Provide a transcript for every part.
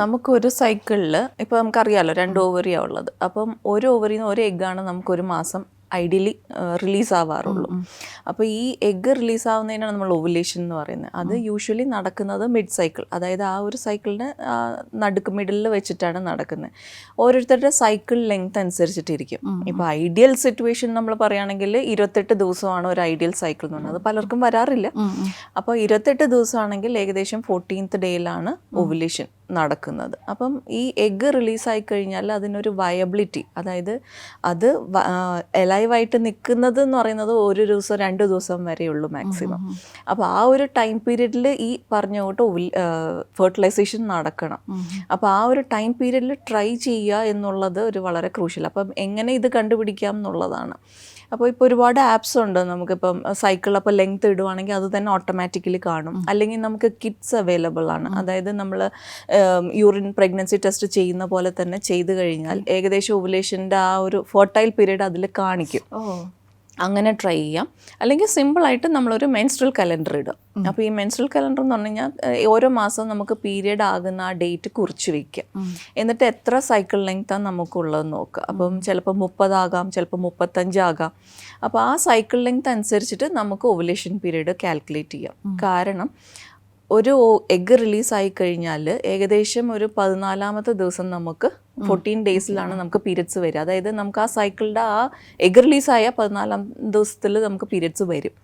നമുക്കൊരു സൈക്കിളിൽ ഇപ്പോൾ നമുക്കറിയാമല്ലോ 2 ഓവറിയാണ് ഉള്ളത്. അപ്പം ഒരു ഓവറിൽ നിന്ന് ഒരു എഗ്ഗാണ് നമുക്കൊരു മാസം ഐഡിയലി റിലീസ് ആവാറുള്ളൂ. അപ്പോൾ ഈ എഗ്ഗ് റിലീസ് ആവുന്നതിനാണ് നമ്മൾ ഓവുലേഷൻ എന്ന് പറയുന്നത്. അത് യൂഷ്വലി നടക്കുന്നത് മിഡ് സൈക്കിൾ, അതായത് ആ ഒരു സൈക്കിളിന് മിഡിൽ വെച്ചിട്ടാണ് നടക്കുന്നത്. ഓരോരുത്തരുടെ സൈക്കിൾ ലെങ്ത് അനുസരിച്ചിട്ടിരിക്കും. ഇപ്പോൾ ഐഡിയൽ സിറ്റുവേഷൻ നമ്മൾ പറയുകയാണെങ്കിൽ 28 ദിവസമാണ് ഒരു ഐഡിയൽ സൈക്കിൾ എന്ന് പറയുന്നത്. അത് പലർക്കും വരാറില്ല. അപ്പോൾ 28 ദിവസമാണെങ്കിൽ ഏകദേശം 14th ഡേയിലാണ് ഓവുലേഷൻ നടക്കുന്നത്. അപ്പം ഈ എഗ്ഗ് റിലീസായി കഴിഞ്ഞാൽ അതിനൊരു വയബിലിറ്റി, അതായത് അത് എലൈവായിട്ട് നിൽക്കുന്നത് എന്ന് പറയുന്നത് 1 ദിവസം 2 ദിവസം വരെയുള്ളൂ മാക്സിമം. അപ്പോൾ ആ ഒരു ടൈം പീരീഡിൽ ഈ പറഞ്ഞ കൊണ്ട് ഫെർട്ടിലൈസേഷൻ നടക്കണം. അപ്പോൾ ആ ഒരു ടൈം പീരീഡിൽ ട്രൈ ചെയ്യുക എന്നുള്ളത് ഒരു വളരെ ക്രൂഷ്യൽ. അപ്പം എങ്ങനെ ഇത് കണ്ടുപിടിക്കാം എന്നുള്ളതാണ്. അപ്പോൾ ഇപ്പോൾ ഒരുപാട് ആപ്സ് ഉണ്ട്. നമുക്കിപ്പം സൈക്കിൾ അപ്പോൾ ലെങ്ത് ഇടുവാണെങ്കിൽ അത് തന്നെ ഓട്ടോമാറ്റിക്കലി കാണും. അല്ലെങ്കിൽ നമുക്ക് കിറ്റ്സ് അവൈലബിൾ ആണ്. അതായത് നമ്മൾ യൂറിൻ പ്രഗ്നൻസി ടെസ്റ്റ് ചെയ്യുന്ന പോലെ തന്നെ ചെയ്ത് കഴിഞ്ഞാൽ ഏകദേശം ഓവുലേഷൻ്റെ ആ ഒരു ഫെർട്ടൈൽ പീരീഡ് അതിൽ കാണിക്കും. അങ്ങനെ ട്രൈ ചെയ്യാം. അല്ലെങ്കിൽ സിമ്പിളായിട്ട് നമ്മളൊരു മെൻസ്ട്രൽ കലണ്ടർ ഇടുക. അപ്പോൾ ഈ മെൻസ്ട്രൽ കലണ്ടർ എന്ന് പറഞ്ഞു കഴിഞ്ഞാൽ ഓരോ മാസം നമുക്ക് പീരിയഡ് ആകുന്ന ആ ഡേറ്റ് കുറിച്ച് വയ്ക്കുക. എന്നിട്ട് എത്ര സൈക്കിൾ ലെങ്ത്താണ് നമുക്കുള്ളതെന്ന് നോക്കുക. അപ്പം ചിലപ്പോൾ 30 ആകാം, ചിലപ്പോൾ 35 ആകാം. അപ്പോൾ ആ സൈക്കിൾ ലെങ്ത് അനുസരിച്ചിട്ട് നമുക്ക് ഓവുലേഷൻ പീരീഡ് കാൽക്കുലേറ്റ് ചെയ്യാം. കാരണം ഒരു എഗ്ഗ് റിലീസായി കഴിഞ്ഞാൽ ഏകദേശം ഒരു 14ാമത്തെ ദിവസം നമുക്ക് 14 ഡേയ്സിലാണ് നമുക്ക് പീരിയഡ്സ് വരിക. അതായത് നമുക്ക് ആ സൈക്കിളിൻ്റെ ആ എഗ്ഗ് റിലീസായ 14ാം ദിവസത്തിൽ നമുക്ക് പീരിയഡ്സ് വരും.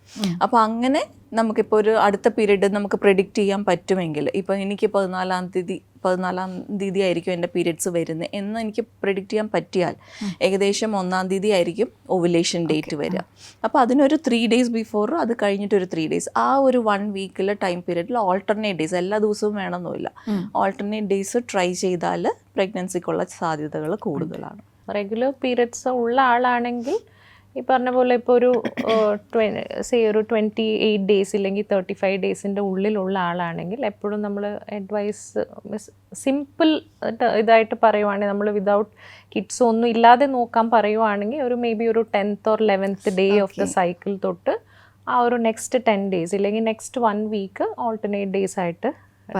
അപ്പോൾ അങ്ങനെ നമുക്കിപ്പോൾ ഒരു അടുത്ത പീരീഡ് നമുക്ക് പ്രെഡിക്റ്റ് ചെയ്യാൻ പറ്റുമെങ്കിൽ, ഇപ്പോൾ എനിക്ക് 14ാം തീയതി ആയിരിക്കും എൻ്റെ പീരിയഡ്സ് വരുന്നത് എന്ന് എനിക്ക് പ്രെഡിക്റ്റ് ചെയ്യാൻ പറ്റിയാൽ ഏകദേശം 1ാം തീയതി ആയിരിക്കും ഓവുലേഷൻ ഡേറ്റ് വരിക. അപ്പോൾ അതിനൊരു 3 ഡേയ്സ് ബിഫോർ, അത് കഴിഞ്ഞിട്ടൊരു 3 ഡേയ്സ്, ആ ഒരു 1 വീക്കിലെ ടൈം പീരീഡിൽ ഓൾട്ടർനേറ്റ് ഡേയ്സ്, എല്ലാ ദിവസവും വേണമെന്നില്ല, ഓൾട്ടർനേറ്റ് ഡേയ്സ് ട്രൈ ചെയ്താൽ പ്രഗ്നൻസിക്കുള്ള സാധ്യതകൾ കൂടുതലാണ്. റെഗുലർ പീരിയഡ്സ് ഉള്ള ആളാണെങ്കിൽ ഈ പറഞ്ഞ പോലെ ഇപ്പോൾ ഒരു 28 ഡേയ്സ് ഇല്ലെങ്കിൽ 35 ഡേയ്സിൻ്റെ ഉള്ളിലുള്ള ആളാണെങ്കിൽ എപ്പോഴും നമ്മൾ അഡ്വൈസ് സിമ്പിൾ ഇതായിട്ട് പറയുവാണെങ്കിൽ നമ്മൾ വിതൗട്ട് കിഡ്സ് ഒന്നും ഇല്ലാതെ നോക്കാൻ പറയുവാണെങ്കിൽ ഒരു മേ ബി ഒരു 10th or 11th day of the cycle തൊട്ട് ആ ഒരു നെക്സ്റ്റ് 10 ഡേയ്സ് ഇല്ലെങ്കിൽ നെക്സ്റ്റ് 1 വീക്ക് ഓൾട്ടർനേറ്റ് ഡേയ്സ് ആയിട്ട്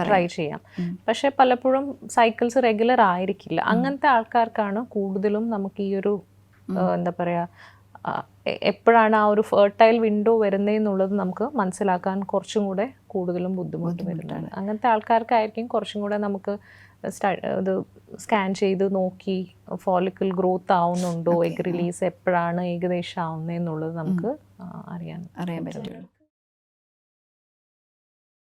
ട്രൈ ചെയ്യാം. പക്ഷെ പലപ്പോഴും സൈക്കിൾസ് റെഗുലർ ആയിരിക്കില്ല. അങ്ങനത്തെ ആൾക്കാർക്കാണ് കൂടുതലും നമുക്ക് ഈ ഒരു എന്താ പറയുക, എപ്പോഴാണ് ആ ഒരു ഫെർട്ടൈൽ വിൻഡോ വരുന്നതെന്നുള്ളത് നമുക്ക് മനസ്സിലാക്കാൻ കുറച്ചും കൂടെ കൂടുതലും ബുദ്ധിമുട്ട് വരുന്നതാണ്. അങ്ങനത്തെ ആൾക്കാർക്കായിരിക്കും കുറച്ചും കൂടെ നമുക്ക് ഇത് സ്കാൻ ചെയ്ത് നോക്കി ഫോളിക്കിൾ ഗ്രോത്ത് ആവുന്നുണ്ടോ, എഗ് റിലീസ് എപ്പോഴാണ് ഏകദേശം ആവുന്നതെന്നുള്ളത് നമുക്ക് അറിയാൻ പറ്റുള്ളൂ.